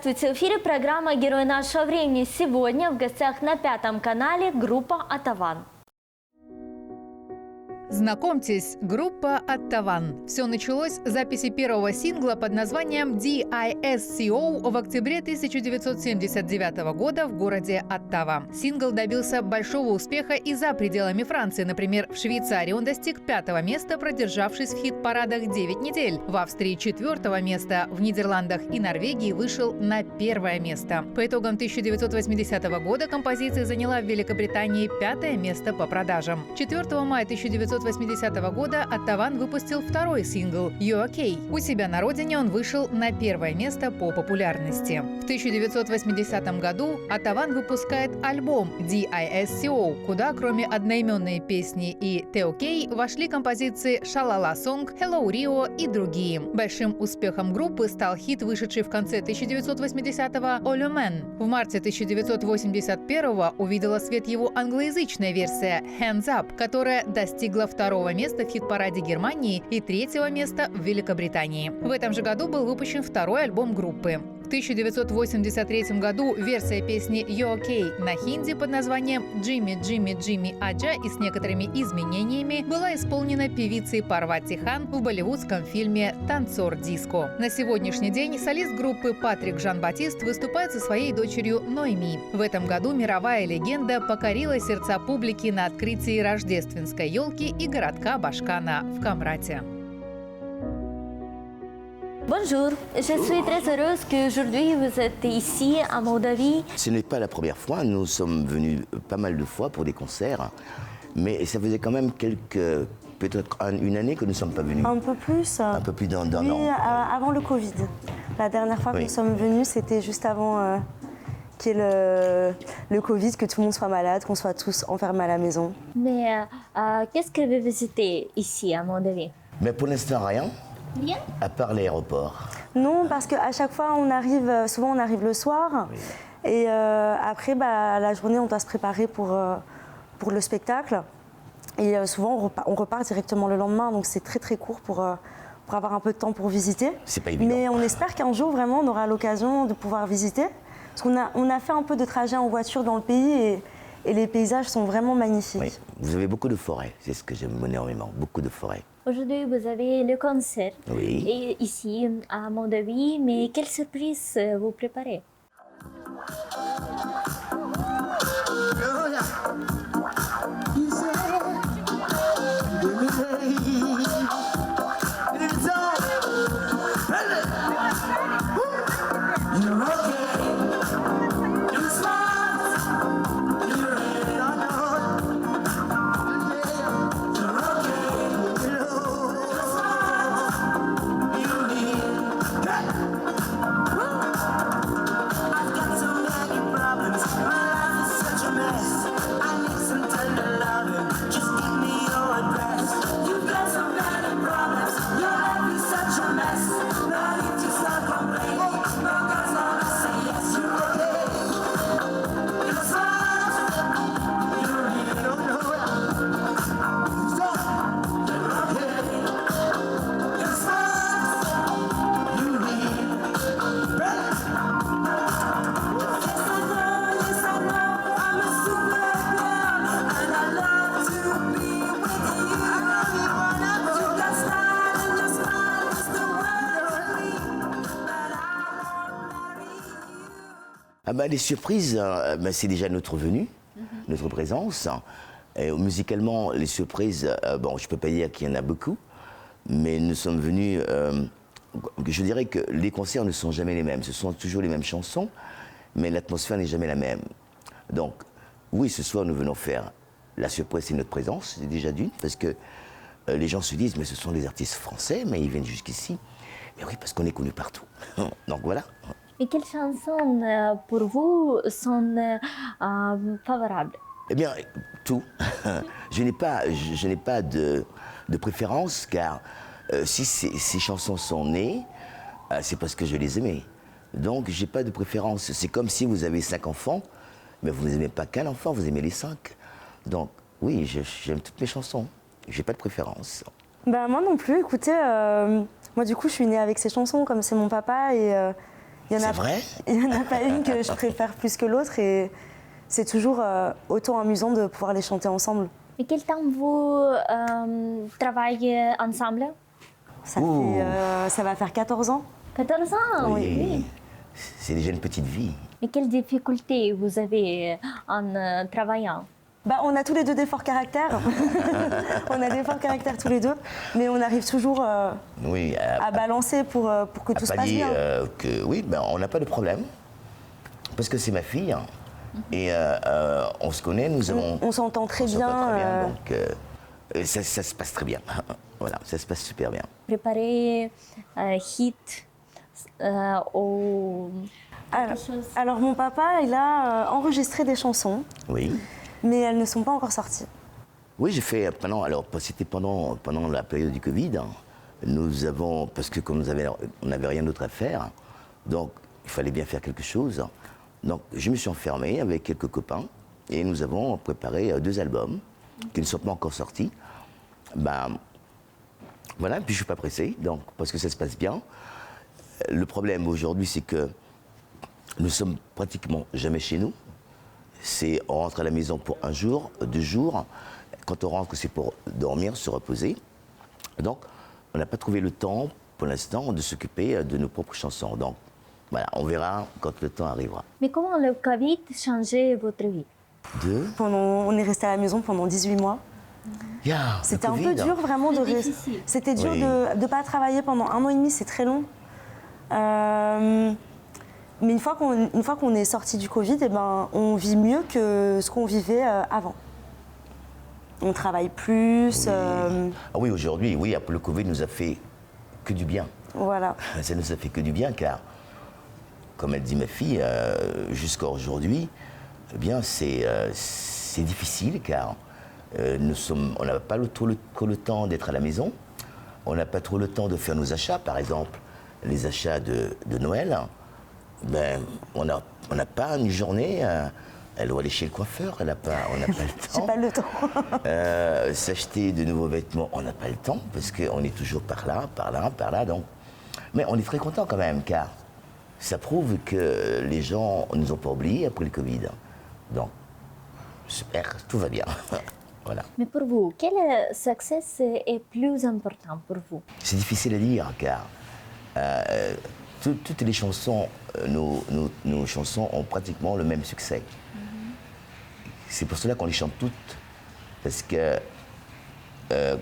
Здравствуйте! В эфире программа «Герой нашего времени». Сегодня в гостях на Пятом канале группа «Атаван». Знакомьтесь, группа «Оттаван». Все началось с записи первого сингла под названием DISCO в октябре 1979 года в городе Оттава. Сингл добился большого успеха и за пределами Франции. Например, в Швейцарии он достиг 5-го места, продержавшись в хит-парадах 9 недель. В Австрии 4-го места, в Нидерландах и Норвегии вышел на 1-е место. По итогам 1980 года композиция заняла в Великобритании 5-е место по продажам. 4 мая 1980 года «Оттаван» выпустил второй сингл «You OK». У себя на родине он вышел на 1-е место по популярности. В 1980 году «Оттаван» выпускает альбом DISCO, куда кроме одноименной песни и «The OK» вошли композиции «Shalala Song», «Hello Rio» и другие. Большим успехом группы стал хит, вышедший в конце 1980-го «All You Men». В марте 1981-го увидела свет его англоязычная версия «Hands Up», которая достигла 2-го места в хит-параде Германии и 3-го места в Великобритании. В этом же году был выпущен второй альбом группы. В 1983 году версия песни «You OK» на хинди под названием «Джимми, Джимми, Джимми Аджа» и с некоторыми изменениями была исполнена певицей Парвати Хан в болливудском фильме «Танцор диско». На сегодняшний день солист группы Патрик Жан-Батист выступает со своей дочерью Ноэми. В этом году мировая легенда покорила сердца публики на открытии рождественской елки и городка Башкана в Камрате. Bonjour, je suis très heureuse qu'aujourd'hui vous êtes ici en Moldavie. Ce n'est pas la première fois, nous sommes venus pas mal de fois pour des concerts, mais ça faisait quand même peut-être une année que nous ne sommes pas venus. Un peu plus. Un peu plus d'un an. Oui, avant le Covid. La dernière fois que nous sommes venus, c'était juste avant qu'il y ait le Covid, que tout le monde soit malade, qu'on soit tous enfermés à la maison. Mais qu'est-ce que vous visitez ici en Moldavie? Mais pour l'instant, rien. Rien? À part l'aéroport. Non, parce qu'à chaque fois, souvent on arrive le soir. Oui. Et après, la journée, on doit se préparer pour le spectacle. Et souvent, on repart directement le lendemain. Donc c'est très très court pour avoir un peu de temps pour visiter. C'est pas évident. Mais on espère qu'un jour, vraiment, on aura l'occasion de pouvoir visiter. Parce qu'on a fait un peu de trajet en voiture dans le pays et les paysages sont vraiment magnifiques. Oui. Vous avez beaucoup de forêts, c'est ce que j'aime énormément, beaucoup de forêts. Aujourd'hui, vous avez le concert oui. ici à Moldavie, mais quelle surprise vous préparez? Les surprises, c'est déjà notre venue, notre présence. Et musicalement, les surprises, je ne peux pas dire qu'il y en a beaucoup, mais nous sommes venus. Je dirais que les concerts ne sont jamais les mêmes. Ce sont toujours les mêmes chansons, mais l'atmosphère n'est jamais la même. Donc, oui, ce soir, nous venons faire la surprise, c'est notre présence, c'est déjà d'une, parce que les gens se disent, mais ce sont des artistes français, mais ils viennent jusqu'ici. Mais oui, parce qu'on est connus partout. Donc voilà. Et quelles chansons pour vous sont favorables? Eh bien, tout. Je n'ai pas de préférence, car si ces chansons sont nées, c'est parce que je les aimais. Donc, je n'ai pas de préférence. C'est comme si vous avez 5 enfants, mais vous n'aimez pas qu'un enfant, vous aimez les 5. Donc, oui, j'aime toutes mes chansons. Je n'ai pas de préférence. Moi non plus, écoutez, moi du coup, je suis née avec ces chansons, comme c'est mon papa, C'est vrai? Il n'y en a pas une que je préfère plus que l'autre et c'est toujours autant amusant de pouvoir les chanter ensemble. Et quel temps vous travaillez ensemble? Ça va faire 14 ans. 14 ans, oui. C'est déjà une petite vie. Et quelles difficultés vous avez en travaillant? Bah, on a tous les deux des forts caractères. On a des forts caractères tous les deux, mais on arrive toujours Oui, à balancer pour que tout se passe pallier, bien. oui, ben, on n'a pas de problème. Parce que c'est ma fille. Hein, et on se connaît, nous avons... On s'entend très on s'entend bien. très bien, donc ça se passe très bien. Voilà, ça se passe super bien. Préparer hit au... Alors mon papa, il a enregistré des chansons, Oui. mais elles ne sont pas encore sorties. Oui, j'ai fait alors c'était pendant la période du Covid. Hein, nous avons, parce que comme on n'avait rien d'autre à faire, donc il fallait bien faire quelque chose. Donc je me suis enfermé avec quelques copains et nous avons préparé 2 albums qui ne sont pas encore sortis. Ben, voilà, puis je suis pas pressé, donc parce que ça se passe bien. Le problème aujourd'hui, c'est que nous sommes pratiquement jamais chez nous. On rentre à la maison pour 1 jour, 2 jours. Quand on rentre, c'est pour dormir, se reposer. Donc, on n'a pas trouvé le temps, pour l'instant, de s'occuper de nos propres chansons. Donc, voilà, on verra quand le temps arrivera. Mais comment le Covid changeait votre vie? On est resté à la maison pendant 18 mois. Yeah, C'était le un peu Covid. dur vraiment de C'était rester. difficile. C'était dur Oui. de ne pas travailler pendant 1 an et demi, c'est très long. Mais une fois qu'on est sorti du Covid, eh ben, on vit mieux que ce qu'on vivait avant. On travaille plus. Ah oui, aujourd'hui, oui, après le Covid nous a fait que du bien. Voilà. Ça nous a fait que du bien, car, comme elle dit ma fille, jusqu'à aujourd'hui, eh bien, c'est difficile, car on n'a pas trop le temps d'être à la maison. On n'a pas trop le temps de faire nos achats, par exemple, les achats de Noël. Ben, on n'a pas une journée. Elle doit aller chez le coiffeur, on n'a pas le temps. J'ai pas le temps. S'acheter de nouveaux vêtements, on n'a pas le temps, parce qu'on est toujours par là. Donc. Mais on est très content quand même, car ça prouve que les gens ne nous ont pas oubliés après le Covid. Donc, super, tout va bien. Voilà. Mais pour vous, quel succès est plus important pour vous? C'est difficile à dire, car toutes les chansons, nos chansons ont pratiquement le même succès. C'est pour cela qu'on les chante toutes. Parce que,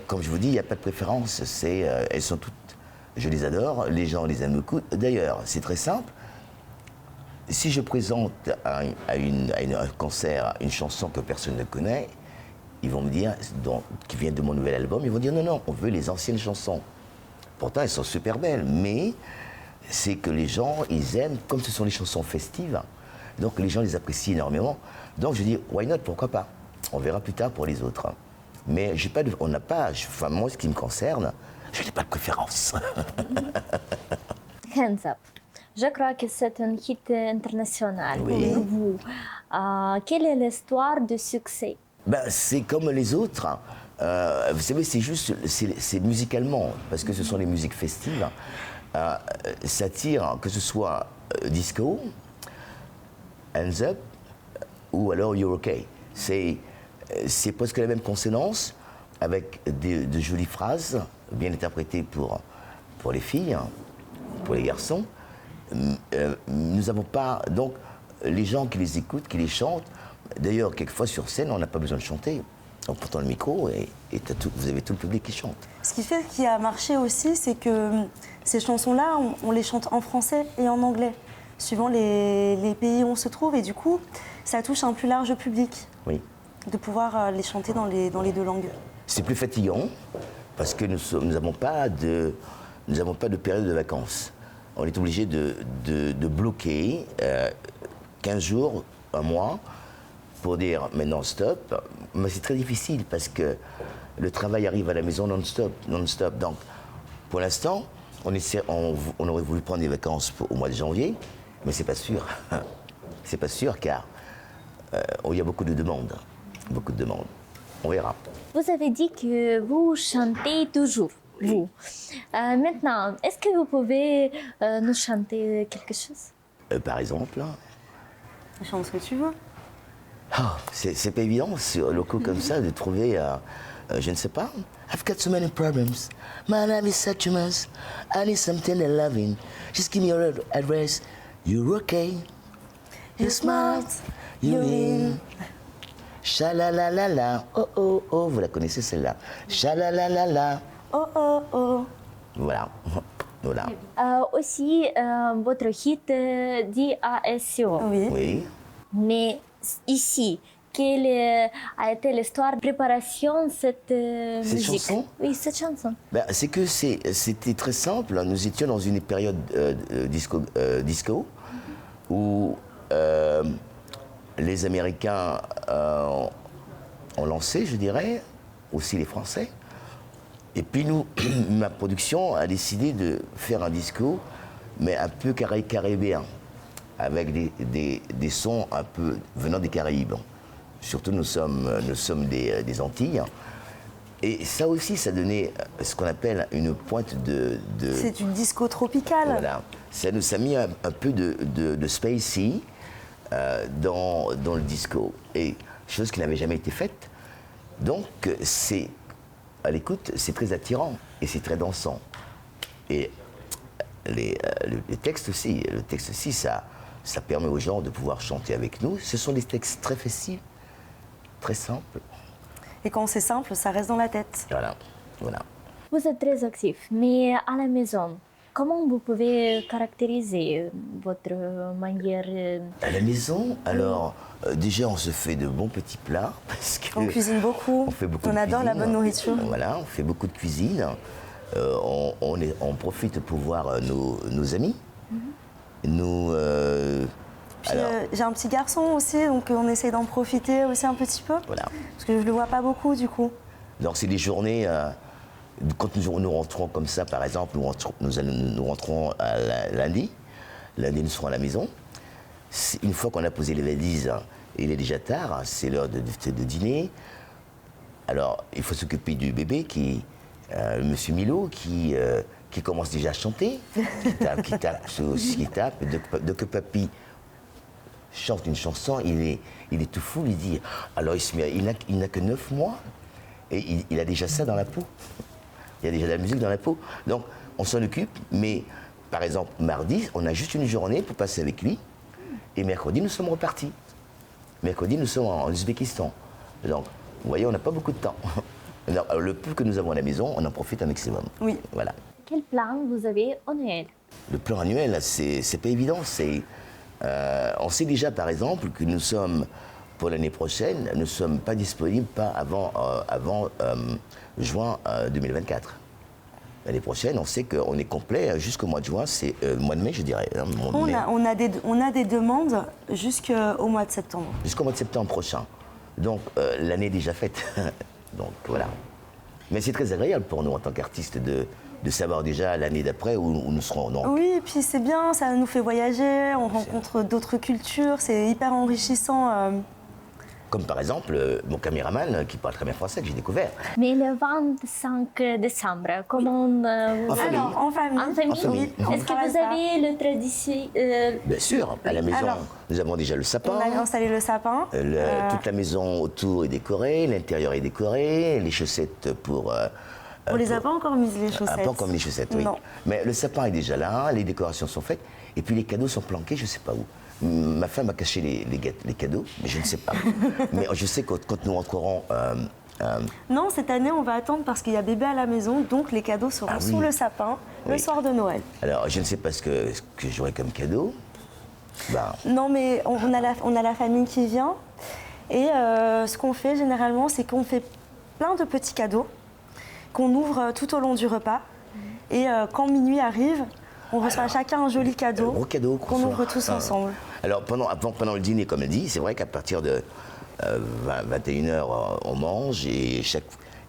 comme je vous dis, il n'y a pas de préférence. Elles sont toutes, je les adore, les gens les aiment beaucoup. D'ailleurs, c'est très simple. Si je présente à un concert une chanson que personne ne connaît, ils vont me dire, qui vient de mon nouvel album, ils vont dire non, on veut les anciennes chansons. Pourtant, elles sont super belles, mais c'est que les gens, ils aiment, comme ce sont les chansons festives, donc les gens les apprécient énormément. Donc je dis, why not, pourquoi pas? On verra plus tard pour les autres. Mais moi, ce qui me concerne, je n'ai pas de préférence. Hands Up. Je crois que c'est un hit international Oui. pour vous. Quelle est l'histoire du succès? Ben, c'est comme les autres. Vous savez, c'est musicalement, parce que ce sont les musiques festives. Ça tire, que ce soit disco, Hands Up, ou alors You're OK. C'est presque la même consonance, avec de jolies phrases, bien interprétées pour les filles, pour les garçons. Nous n'avons pas... Donc, les gens qui les écoutent, qui les chantent, d'ailleurs, quelquefois sur scène, on n'a pas besoin de chanter. On porte le micro et vous avez tout le public qui chante. Ce qui a marché aussi, c'est que ces chansons-là, on les chante en français et en anglais, suivant les pays où on se trouve. Et du coup, ça touche un plus large public. Oui. De pouvoir les chanter dans les 2 langues. C'est plus fatigant parce que nous n'avons pas de période de vacances. On est obligé de bloquer 15 jours, 1 mois, pour dire maintenant stop. Mais c'est très difficile parce que le travail arrive à la maison non-stop. Donc, pour l'instant, on aurait voulu prendre des vacances au mois de janvier, mais c'est pas sûr. C'est pas sûr car il y a beaucoup de demandes. On verra. Vous avez dit que vous chantez toujours. vous. Maintenant, est-ce que vous pouvez nous chanter quelque chose? Par exemple, Chante ce que tu veux. c'est pas évident sur le coup comme ça de trouver, je ne sais pas. I've got so many problems. My life is such a mess. I need something to loving. Just give me your address. You're okay. You're smart. You're in. Chalalalala. Oh oh oh. Vous la connaissez celle-là. Chalalalala. Oh oh oh. Voilà. Voilà. Aussi, votre hit DASCO. Oui. Oui. Mais ici, quelle a été l'histoire de préparation de cette musique? chanson? Oui, cette chanson. Ben, c'est que c'était très simple. Nous étions dans une période disco où les Américains ont lancé, je dirais, aussi les Français. Et puis nous, ma production a décidé de faire un disco, mais un peu caribéen, avec des sons un peu venant des Caraïbes. Surtout nous sommes des Antilles. Et ça aussi, ça donnait ce qu'on appelle une pointe de... C'est du disco tropical. Voilà. Ça nous a mis un peu de spacey dans le disco. Et chose qui n'avait jamais été faite. Donc, à l'écoute, c'est très attirant et c'est très dansant. Et le texte aussi, ça permet aux gens de pouvoir chanter avec nous. Ce sont des textes très faciles, très simples. Et quand c'est simple, ça reste dans la tête. Voilà, voilà. Vous êtes très actif, mais à la maison, comment vous pouvez caractériser votre manière? À la maison, alors, déjà, on se fait de bons petits plats. Parce que On cuisine beaucoup. on fait beaucoup On de adore la cuisine. bonne nourriture. Voilà, on fait beaucoup de cuisine. On profite pour voir nos amis. Puis, j'ai un petit garçon aussi, donc on essaie d'en profiter aussi un petit peu. Voilà. Parce que je le vois pas beaucoup du coup. Donc c'est des journées, quand nous rentrons comme ça, par exemple, nous rentrons à lundi. Lundi, nous serons à la maison. Une fois qu'on a posé les valises, il est déjà tard, c'est l'heure de dîner. Alors, il faut s'occuper du bébé, Monsieur Milo, qui commence déjà à chanter, qui tape. Dès que papy chante une chanson, il est tout fou, il dit, alors il n'a que 9 mois, et il a déjà ça dans la peau. Il y a déjà de la musique dans la peau. Donc, on s'en occupe, mais par exemple, mardi, on a juste une journée pour passer avec lui, et mercredi, nous sommes repartis. Mercredi, nous sommes en Ouzbékistan. Donc, vous voyez, on n'a pas beaucoup de temps. Alors, le peu que nous avons à la maison, on en profite un maximum. Oui. Voilà. Quel plan vous avez au Noël? Le plan annuel, c'est pas évident. On sait déjà, par exemple, que nous sommes, pour l'année prochaine, ne sommes pas disponibles avant juin 2024. L'année prochaine, on sait qu'on est complet jusqu'au mois de juin, c'est le mois de mai, je dirais. Hein, On a des demandes jusqu'au mois de septembre. Jusqu'au mois de septembre prochain. Donc, l'année est déjà faite. Donc, voilà. Mais c'est très agréable pour nous, en tant qu'artistes, de savoir déjà l'année d'après où nous serons. Donc. Oui, et puis c'est bien, ça nous fait voyager, on rencontre d'autres cultures, c'est hyper enrichissant. Comme par exemple mon caméraman qui parle très bien français, que j'ai découvert. Mais le 25 décembre, comment En famille. Alors, en famille. En famille, En famille. oui. Est-ce que vous avez le tradition? Bien sûr, à la maison, Alors, nous avons déjà le sapin. On a installé le sapin. Toute la maison autour est décorée, l'intérieur est décoré, les chaussettes pour... On les a pas encore mises les chaussettes. Pas encore les chaussettes, oui. Non. Mais le sapin est déjà là, les décorations sont faites, et puis les cadeaux sont planqués, je ne sais pas où. Ma femme a caché les cadeaux, mais je ne sais pas. Mais je sais que quand nous rentrerons... Non, cette année, on va attendre parce qu'il y a bébé à la maison, donc les cadeaux seront Ah oui. sous le sapin le Oui. soir de Noël. Alors, je ne sais pas ce que j'aurai comme cadeau. Ben, Non, mais on a la famille qui vient. Et ce qu'on fait généralement, c'est qu'on fait plein de petits cadeaux qu'on ouvre tout au long du repas. Et quand minuit arrive, on reçoit chacun un joli cadeau gros cadeau qu'on ouvre tous ensemble. Alors, pendant le dîner, comme elle dit, c'est vrai qu'à partir de 21h, on mange et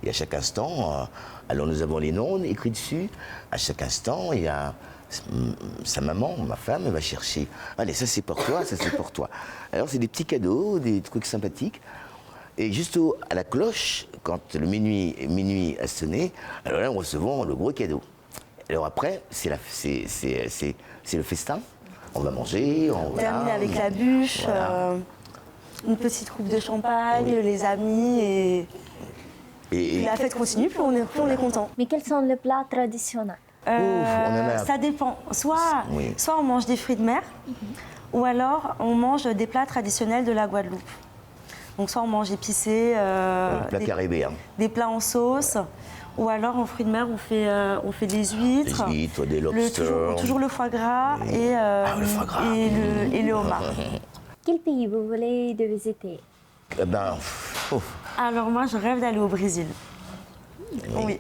à chaque instant, alors nous avons les noms écrits dessus. À chaque instant, il y a sa maman, ma femme, va chercher. Allez, ça c'est pour toi, ça c'est pour toi. Alors, c'est des petits cadeaux, des trucs sympathiques. Et juste à la cloche, quand le minuit a sonné, alors là, nous recevons le gros cadeau. Alors après, c'est le festin. On va manger, Terminer avec la bûche, Voilà. une petite coupe de champagne, Oui. les amis et Et la fête continue, plus on est content. Mais quels sont les plats traditionnels? on en a- Ça dépend. Soit on mange des fruits de mer, ou alors on mange des plats traditionnels de la Guadeloupe. Donc soit on mange épicé, le plat caribéen. des plats en sauce, ou alors en fruits de mer on fait des huîtres, Des huîtres, des lobsters. toujours le foie gras Oui. Le foie gras. et le homard. Quel pays vous voulez de visiter? Eh ben, Alors moi je rêve d'aller au Brésil. Oui.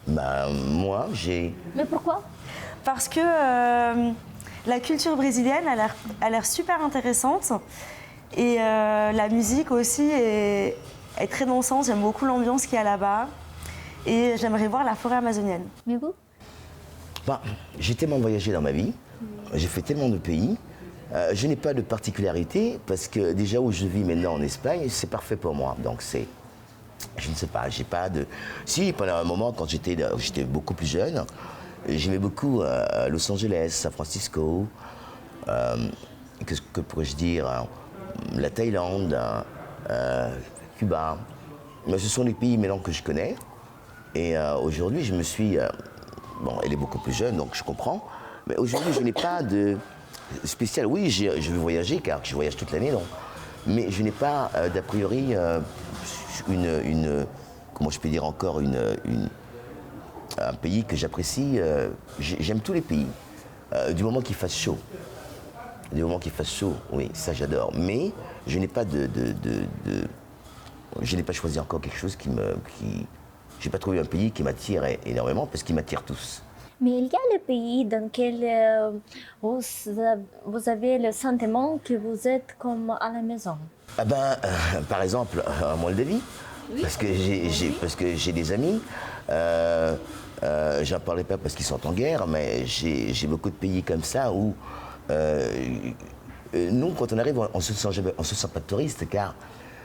Moi, j'ai... Mais pourquoi? Parce que la culture brésilienne a l'air super intéressante et la musique aussi est très dansante. J'aime beaucoup l'ambiance qu'il y a là-bas et j'aimerais voir la forêt amazonienne. Mais vous? J'ai tellement voyagé dans ma vie, j'ai fait tellement de pays. Je n'ai pas de particularité parce que déjà où je vis maintenant en Espagne, c'est parfait pour moi. Donc c'est... Je ne sais pas, j'ai pas de... Si, pendant un moment, quand j'étais beaucoup plus jeune, j'aimais beaucoup Los Angeles, San Francisco, que pourrais-je dire, la Thaïlande, Cuba. Mais ce sont les pays maintenant que je connais. Et aujourd'hui, je me suis... bon, elle est beaucoup plus jeune, donc je comprends. Mais aujourd'hui, je n'ai pas de spécial. Oui, je veux voyager, car je voyage toute l'année, non. Mais je n'ai pas d'a priori comment je peux dire encore, un pays que j'apprécie. J'aime tous les pays, du moment qu'il fasse chaud. Du moment qu'il fasse chaud, oui, ça j'adore. Mais je n'ai pas je n'ai pas choisi encore quelque chose j'ai pas trouvé un pays qui m'attire énormément, parce qu'ils m'attirent tous. Mais il y a le pays dans lequel vous avez le sentiment que vous êtes comme à la maison. Par exemple, en Moldavie, parce que j'ai des amis. J'en parlais pas parce qu'ils sont en guerre, mais j'ai beaucoup de pays comme ça où nous, quand on arrive, on se sent pas touriste, car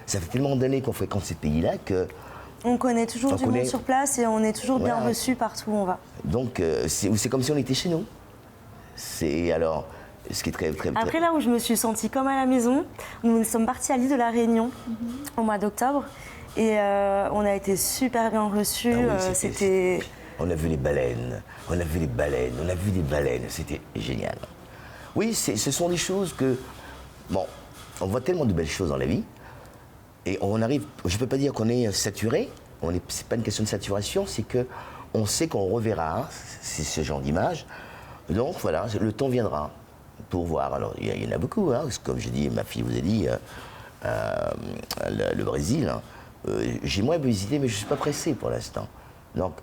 ça fait tellement d'années qu'on fréquente ces pays-là que... On connaît toujours du monde sur place et on est toujours bien reçu partout où on va. Donc c'est comme si on était chez nous. C'est alors... Ce qui est très... Après, là où je me suis sentie comme à la maison, nous sommes partis à l'île de la Réunion au mois d'octobre et on a été super bien reçus. C'était... On a vu les baleines, on a vu des baleines, c'était génial. Oui, ce sont des choses que... Bon, on voit tellement de belles choses dans la vie et on arrive... Je ne peux pas dire qu'on est saturé, c'est pas une question de saturation, c'est qu'on sait qu'on reverra ce genre d'image. Donc voilà, le temps viendra pour voir. Alors, il y en a beaucoup, hein. Comme je dis, ma fille vous a dit, le Brésil. Hein. J'ai moins visité, mais je ne suis pas pressé pour l'instant. Donc,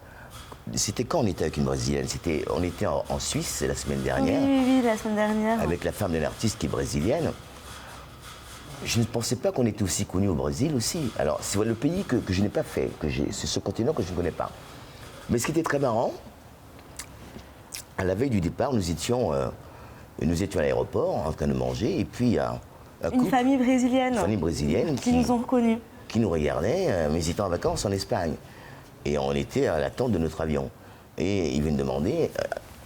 c'était quand on était avec une Brésilienne? On était en Suisse la semaine dernière. Oui, la semaine dernière. Avec la femme d'un artiste qui est brésilienne. Je ne pensais pas qu'on était aussi connus au Brésil aussi. Alors, c'est le pays que je n'ai pas fait, c'est ce continent que je ne connais pas. Mais ce qui était très marrant, à la veille du départ, nous étions à l'aéroport en train de manger, et puis une famille brésilienne qui nous ont reconnus. Qui nous regardait, mais ils étaient en vacances en Espagne. Et on était à l'attente de notre avion. Et il vient me demander,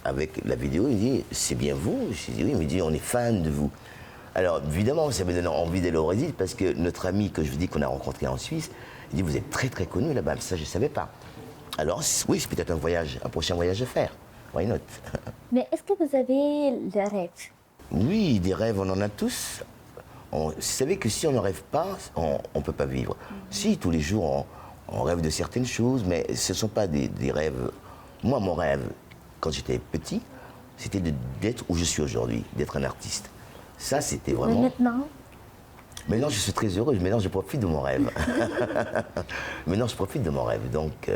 avec la vidéo, il dit « C'est bien vous ?» Je dis « Oui », il me dit « On est fan de vous ». Alors évidemment, ça me donne envie d'aller au Brésil, parce que notre ami que je vous dis qu'on a rencontré en Suisse, il dit « Vous êtes très très connu là-bas », ça je ne savais pas. Alors oui, c'est peut-être un prochain voyage à faire. Why not? Mais est-ce que vous avez des rêves? Oui, des rêves, on en a tous. Vous savez que si on ne rêve pas, on ne peut pas vivre. Si, tous les jours, on rêve de certaines choses, mais ce ne sont pas des rêves. Moi, mon rêve, quand j'étais petit, c'était d'être où je suis aujourd'hui, d'être un artiste. Ça, c'était vraiment... Mais maintenant? Maintenant, je suis très heureux. Maintenant, je profite de mon rêve. Maintenant, je profite de mon rêve. Donc...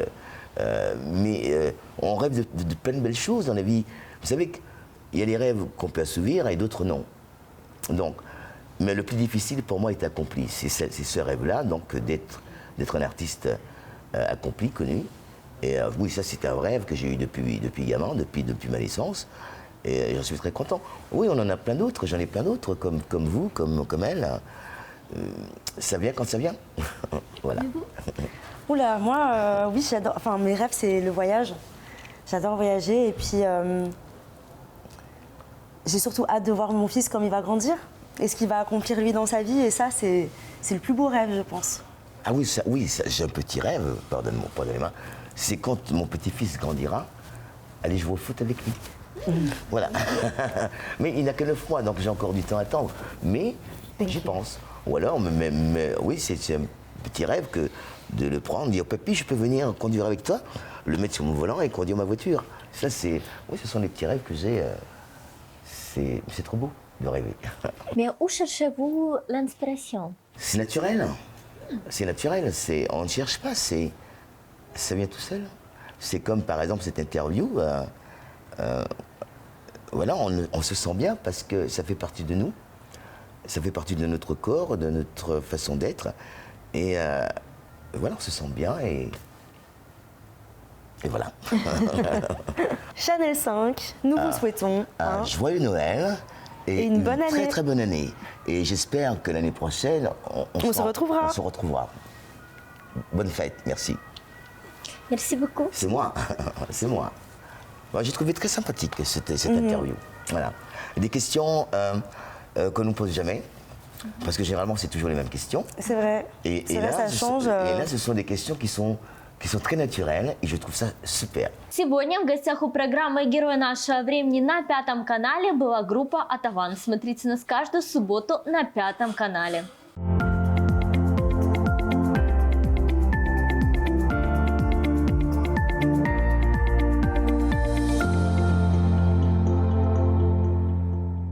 on rêve de plein de belles choses dans la vie. Vous savez qu'il y a des rêves qu'on peut assouvir et d'autres non. Donc, mais le plus difficile pour moi est accompli. C'est ce rêve-là, donc d'être un artiste accompli, connu. Et oui, ça c'est un rêve que j'ai eu depuis gamin, depuis ma naissance. Et j'en suis très content. Oui, on en a plein d'autres. J'en ai plein d'autres, comme vous, comme elle. ça vient quand ça vient. Voilà. Oula, moi, oui, j'adore. Enfin, mes rêves, c'est le voyage. J'adore voyager. Et puis, j'ai surtout hâte de voir mon fils comme il va grandir et ce qu'il va accomplir lui dans sa vie. Et ça, c'est le plus beau rêve, je pense. Ah oui, j'ai un petit rêve, pardonnez-moi. C'est quand mon petit-fils grandira, aller jouer au foot avec lui. Voilà. Mais il n'a que 9 mois, donc j'ai encore du temps à attendre. Mais j'y pense. Ou alors, oui, c'est un petit rêve que de le prendre, dire papy, je peux venir conduire avec toi, le mettre sur mon volant et conduire ma voiture. Ça, oui, ce sont les petits rêves que j'ai. C'est trop beau de rêver. Mais où cherchez-vous l'inspiration? C'est naturel. C'est naturel. On ne cherche pas. Ça vient tout seul. C'est comme par exemple cette interview. Voilà, on se sent bien parce que ça fait partie de nous. Ça fait partie de notre corps, de notre façon d'être. Et voilà, on se sent bien et voilà. Chanel 5, nous vous souhaitons Un joyeux Noël et une bonne année. très très bonne année. Et j'espère que l'année prochaine, On se retrouvera. On se retrouvera. Bonne fête, merci. Merci beaucoup. C'est moi, c'est moi. Moi, j'ai trouvé très sympathique cette interview. Voilà. Des questions qu'on ne nous pose jamais, parce que généralement c'est toujours les mêmes questions. C'est vrai. Et C'est vrai, là, ça change. Et là, ce sont des questions qui sont très naturelles et je trouve ça super. Сегодня в гостях у программы «Герой нашего времени» на Пятом канале была группа «Атаван». Смотрите нас каждую субботу на Пятом канале.